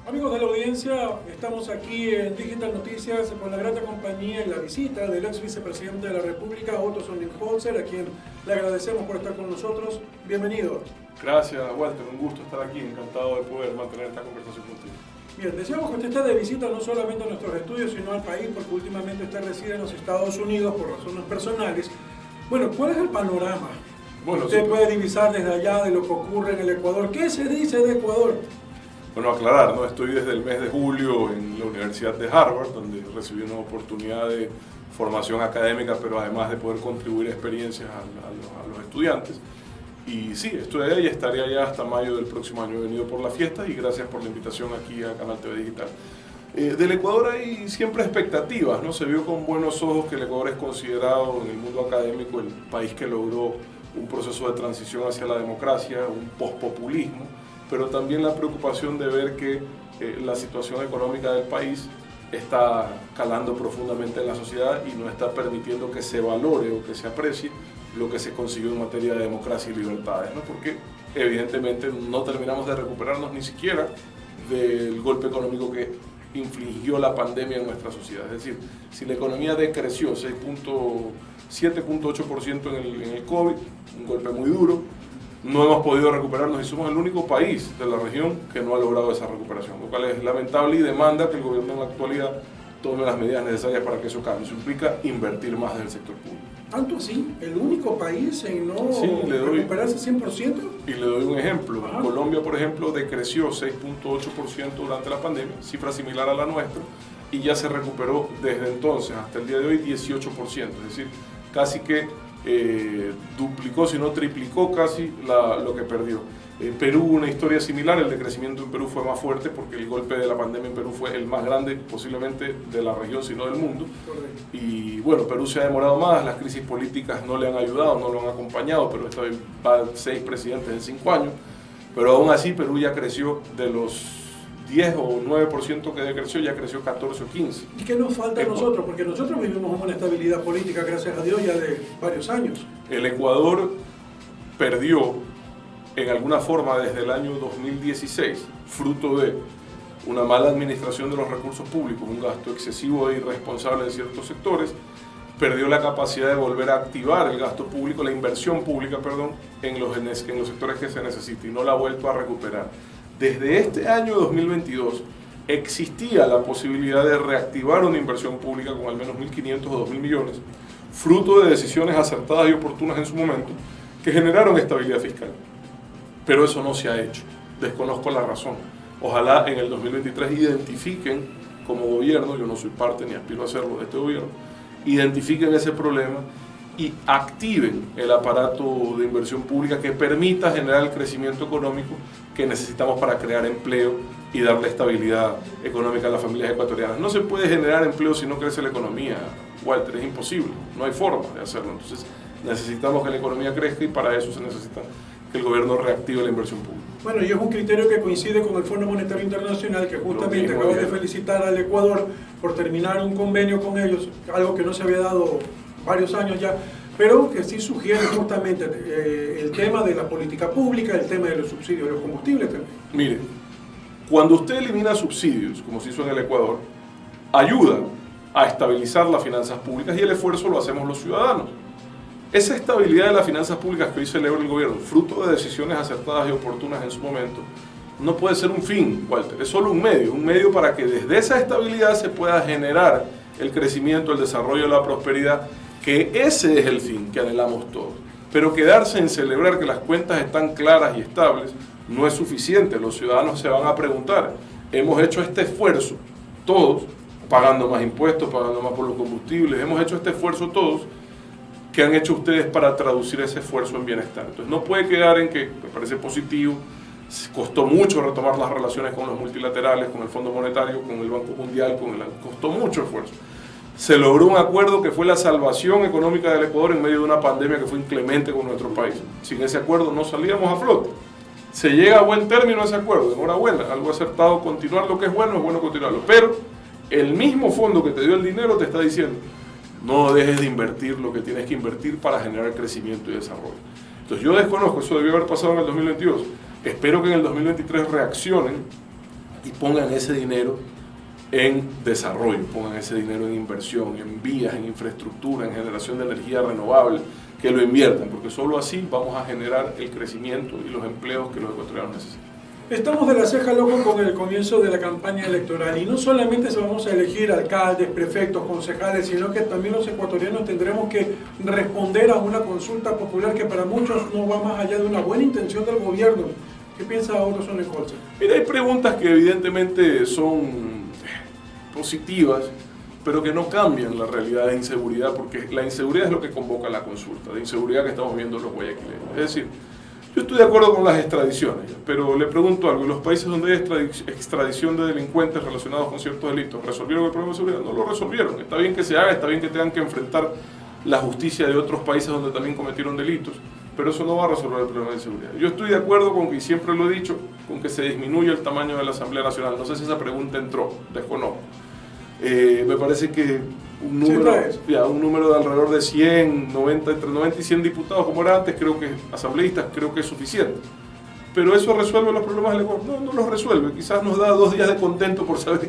Amigos de la audiencia, estamos aquí en Digital Noticias con la grata compañía y la visita del ex vicepresidente de la República, Otto Sonningholzer, a quien le agradecemos por estar con nosotros. Bienvenido. Gracias, Walter, un gusto estar aquí, encantado de poder mantener esta conversación contigo. Bien, deseamos que usted esté de visita no solamente a nuestros estudios, sino al país, porque últimamente usted reside en los Estados Unidos por razones personales. Bueno, ¿cuál es el panorama? Bueno, Usted puede divisar desde allá de lo que ocurre en el Ecuador. ¿Qué se dice de Ecuador? Bueno, aclarar, ¿no? Estoy desde el mes de julio en la Universidad de Harvard, donde recibí una oportunidad de formación académica, pero además de poder contribuir experiencias a los estudiantes. Y sí, estoy allá y estaré allá hasta mayo del próximo año. He venido por la fiesta y gracias por la invitación aquí a Canal TV Digital. Del Ecuador hay siempre expectativas, ¿no? Se vio con buenos ojos que el Ecuador es considerado en el mundo académico el país que logró un proceso de transición hacia la democracia, un pospopulismo, pero también la preocupación de ver que la situación económica del país está calando profundamente en la sociedad y no está permitiendo que se valore o que se aprecie lo que se consiguió en materia de democracia y libertades, ¿no? Porque evidentemente no terminamos de recuperarnos ni siquiera del golpe económico que infligió la pandemia en nuestra sociedad. Es decir, si la economía decreció 7.8% en el COVID, un golpe muy duro, no hemos podido recuperarnos y somos el único país de la región que no ha logrado esa recuperación, lo cual es lamentable y demanda que el gobierno en la actualidad tome las medidas necesarias para que eso cambie. Eso implica invertir más en el sector público. ¿Tanto así? ¿El único país en no recuperarse 100%? Y le doy un ejemplo. Ajá. Colombia, por ejemplo, decreció 6.8% durante la pandemia, cifra similar a la nuestra, y ya se recuperó desde entonces hasta el día de hoy 18%, es decir, casi que duplicó, si no triplicó casi lo que perdió. En Perú una historia similar, el decrecimiento en Perú fue más fuerte porque el golpe de la pandemia en Perú fue el más grande posiblemente de la región, sino del mundo. Correcto. Y bueno, Perú se ha demorado más, las crisis políticas no le han ayudado, no lo han acompañado, pero esta vez van 6 presidentes en 5 años. Pero aún así Perú ya creció de los 10 o 9% que decreció, ya creció 14 o 15. ¿Y qué nos falta a nosotros? Porque nosotros vivimos una estabilidad política, gracias a Dios, ya de varios años. El Ecuador perdió en alguna forma desde el año 2016, fruto de una mala administración de los recursos públicos, un gasto excesivo e irresponsable en ciertos sectores, perdió la capacidad de volver a activar el gasto público, la inversión pública, perdón, en los sectores que se necesita y no la ha vuelto a recuperar. Desde este año 2022 existía la posibilidad de reactivar una inversión pública con al menos 1.500 o 2.000 millones, fruto de decisiones acertadas y oportunas en su momento, que generaron estabilidad fiscal. Pero eso no se ha hecho. Desconozco la razón. Ojalá en el 2023 identifiquen como gobierno, yo no soy parte ni aspiro a hacerlo de este gobierno, identifiquen ese problema y activen el aparato de inversión pública que permita generar el crecimiento económico que necesitamos para crear empleo y darle estabilidad económica a las familias ecuatorianas. No se puede generar empleo si no crece la economía, Walter, es imposible, no hay forma de hacerlo. Entonces necesitamos que la economía crezca y para eso se necesita que el gobierno reactive la inversión pública. Bueno, y es un criterio que coincide con el Fondo Monetario Internacional, que justamente acaba de felicitar al Ecuador por terminar un convenio con ellos, algo que no se había dado varios años ya, pero que sí sugiere justamente el tema de la política pública, el tema de los subsidios de los combustibles también. Mire, cuando usted elimina subsidios, como se hizo en el Ecuador, ayuda a estabilizar las finanzas públicas y el esfuerzo lo hacemos los ciudadanos. Esa estabilidad de las finanzas públicas que hoy celebra el gobierno, fruto de decisiones acertadas y oportunas en su momento, no puede ser un fin, Walter, es solo un medio para que desde esa estabilidad se pueda generar el crecimiento, el desarrollo, la prosperidad, que ese es el fin que anhelamos todos. Pero quedarse en celebrar que las cuentas están claras y estables no es suficiente. Los ciudadanos se van a preguntar, hemos hecho este esfuerzo, todos, pagando más impuestos, pagando más por los combustibles, hemos hecho este esfuerzo todos, ¿qué han hecho ustedes para traducir ese esfuerzo en bienestar? Entonces no puede quedar en que, me parece positivo, costó mucho retomar las relaciones con los multilaterales, con el Fondo Monetario, con el Banco Mundial, costó mucho esfuerzo. Se logró un acuerdo que fue la salvación económica del Ecuador en medio de una pandemia que fue inclemente con nuestro país. Sin ese acuerdo no salíamos a flote. Se llega a buen término ese acuerdo, enhorabuena, algo acertado, continuar lo que es bueno continuarlo. Pero el mismo fondo que te dio el dinero te está diciendo, no dejes de invertir lo que tienes que invertir para generar crecimiento y desarrollo. Entonces yo desconozco, eso debió haber pasado en el 2022. Espero que en el 2023 reaccionen y pongan ese dinero en desarrollo, pongan ese dinero en inversión, en vías, en infraestructura, en generación de energía renovable, que lo inviertan, porque solo así vamos a generar el crecimiento y los empleos que los ecuatorianos necesitan. Estamos de la ceja loco con el comienzo de la campaña electoral y no solamente se vamos a elegir alcaldes, prefectos, concejales, sino que también los ecuatorianos tendremos que responder a una consulta popular que para muchos no va más allá de una buena intención del gobierno. ¿Qué piensa Orozone Colcha? Mira, hay preguntas que evidentemente son positivas, pero que no cambian la realidad de inseguridad, porque la inseguridad es lo que convoca la consulta, de inseguridad que estamos viendo los guayaquileños. Es decir, yo estoy de acuerdo con las extradiciones, pero le pregunto algo, ¿los países donde hay extradición de delincuentes relacionados con ciertos delitos resolvieron el problema de seguridad? No lo resolvieron. Está bien que se haga, está bien que tengan que enfrentar la justicia de otros países donde también cometieron delitos, pero eso no va a resolver el problema de seguridad. Yo estoy de acuerdo con que, y siempre lo he dicho, con que se disminuya el tamaño de la Asamblea Nacional. No sé si esa pregunta entró, desconozco. Me parece que un número de alrededor de 100, 90, entre 90 y 100 diputados, como era antes, creo que asambleístas, creo que es suficiente. ¿Pero eso resuelve los problemas del Ecuador? No, no los resuelve. Quizás nos da 2 días de contento por saber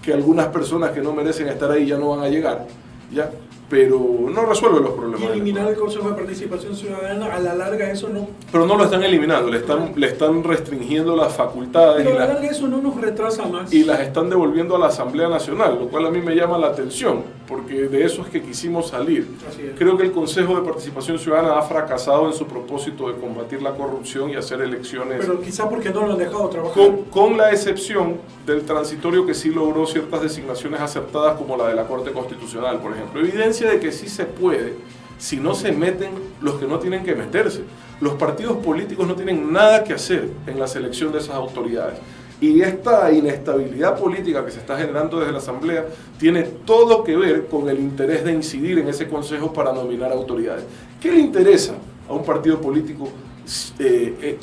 que algunas personas que no merecen estar ahí ya no van a llegar, ¿ya? Pero no resuelve los problemas. Y eliminar el Consejo de Participación Ciudadana, a la larga eso no... Pero no lo están eliminando, le están restringiendo las facultades. Pero a la larga eso no nos retrasa más. Y las están devolviendo a la Asamblea Nacional, lo cual a mí me llama la atención, porque de eso es que quisimos salir. Creo que el Consejo de Participación Ciudadana ha fracasado en su propósito de combatir la corrupción y hacer elecciones. Pero quizá porque no lo han dejado trabajar. Con la excepción del transitorio, que sí logró ciertas designaciones acertadas, como la de la Corte Constitucional, por ejemplo. Evidencia de que sí se puede, si no se meten los que no tienen que meterse. Los partidos políticos no tienen nada que hacer en la selección de esas autoridades. Y esta inestabilidad política que se está generando desde la Asamblea tiene todo que ver con el interés de incidir en ese consejo para nominar autoridades. ¿Qué le interesa a un partido político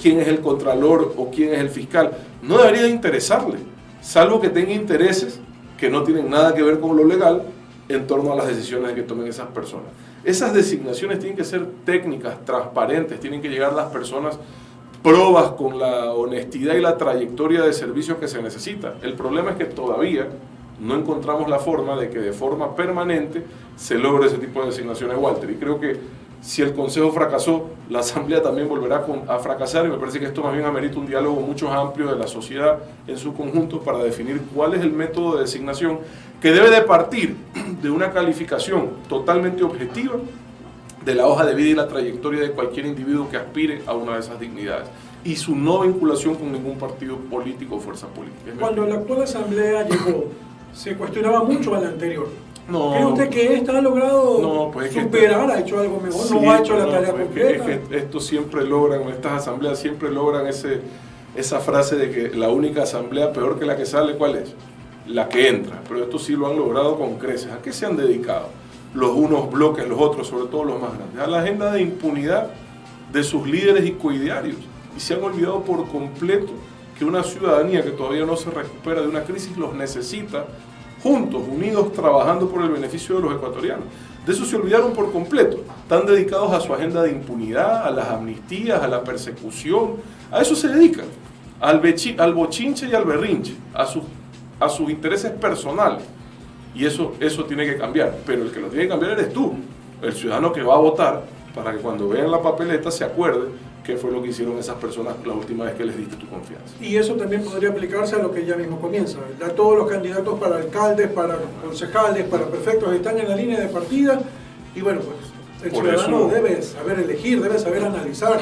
quién es el contralor o quién es el fiscal? No debería de interesarle, salvo que tenga intereses que no tienen nada que ver con lo legal en torno a las decisiones que tomen esas personas. Esas designaciones tienen que ser técnicas, transparentes, tienen que llegar las personas probas con la honestidad y la trayectoria de servicios que se necesita. El problema es que todavía no encontramos la forma de que de forma permanente se logre ese tipo de designaciones, Walter. Y creo que si el Consejo fracasó, la Asamblea también volverá a fracasar, y me parece que esto más bien amerita un diálogo mucho más amplio de la sociedad en su conjunto para definir cuál es el método de designación que debe de partir de una calificación totalmente objetiva de la hoja de vida y la trayectoria de cualquier individuo que aspire a una de esas dignidades y su no vinculación con ningún partido político o fuerza política. Cuando la actual Asamblea llegó, se cuestionaba mucho a la anterior. No, ¿Cree usted que esta ha logrado superar, ha hecho algo mejor, sí, no ha hecho la tarea completa? Es que esto siempre logran, estas asambleas siempre logran esa frase de que la única asamblea peor que la que sale, ¿cuál es? La que entra. Pero esto sí lo han logrado con creces. ¿A qué se han dedicado? Los unos bloques, los otros, sobre todo los más grandes. A la agenda de impunidad de sus líderes y coidearios. Y se han olvidado por completo que una ciudadanía que todavía no se recupera de una crisis los necesita juntos, unidos, trabajando por el beneficio de los ecuatorianos. De eso se olvidaron por completo. Están dedicados a su agenda de impunidad, a las amnistías, a la persecución. A eso se dedican. Al bochinche y al berrinche, a sus intereses personales. Y eso tiene que cambiar. Pero el que lo tiene que cambiar eres tú, el ciudadano que va a votar, para que cuando vean la papeleta se acuerde qué fue lo que hicieron esas personas la última vez que les diste tu confianza. Y eso también podría aplicarse a lo que ya mismo comienza. Ya todos los candidatos para alcaldes, para concejales, para prefectos están en la línea de partida y bueno, pues el ciudadano debe saber elegir, debe saber analizar.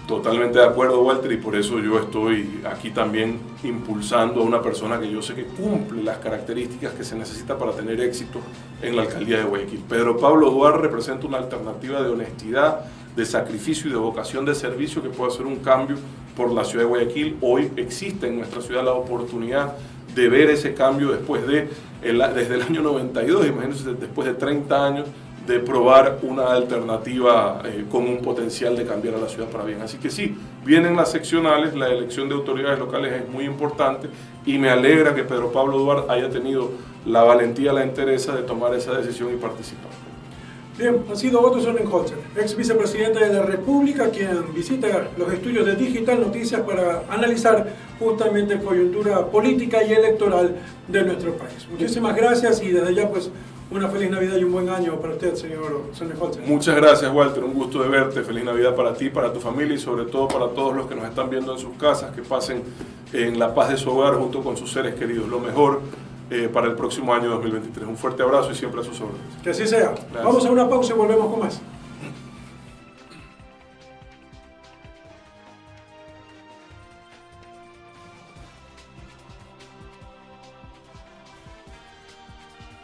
Totalmente de acuerdo, Walter, y por eso yo estoy aquí también impulsando a una persona que yo sé que cumple las características que se necesita para tener éxito en la alcaldía de Guayaquil. Pedro Pablo Duarte representa una alternativa de honestidad, de sacrificio y de vocación de servicio que puede hacer un cambio por la ciudad de Guayaquil. Hoy existe en nuestra ciudad la oportunidad de ver ese cambio desde el año 92, imagínense, después de 30 años, de probar una alternativa con un potencial de cambiar a la ciudad para bien. Así que sí, vienen las seccionales, la elección de autoridades locales es muy importante y me alegra que Pedro Pablo Duarte haya tenido la valentía, la entereza de tomar esa decisión y participar. Bien, ha sido Otto Sonnenholzer, ex vicepresidente de la República, quien visita los estudios de Digital Noticias para analizar justamente coyuntura política y electoral de nuestro país. Muchísimas gracias y desde ya pues una feliz Navidad y un buen año para usted, señor Sonnenholzer. Muchas gracias, Walter, un gusto de verte, feliz Navidad para ti, para tu familia y sobre todo para todos los que nos están viendo en sus casas, que pasen en la paz de su hogar junto con sus seres queridos. Lo mejor para el próximo año 2023. Un fuerte abrazo y siempre a sus órdenes. Que así sea. Gracias. Vamos a una pausa y volvemos con más.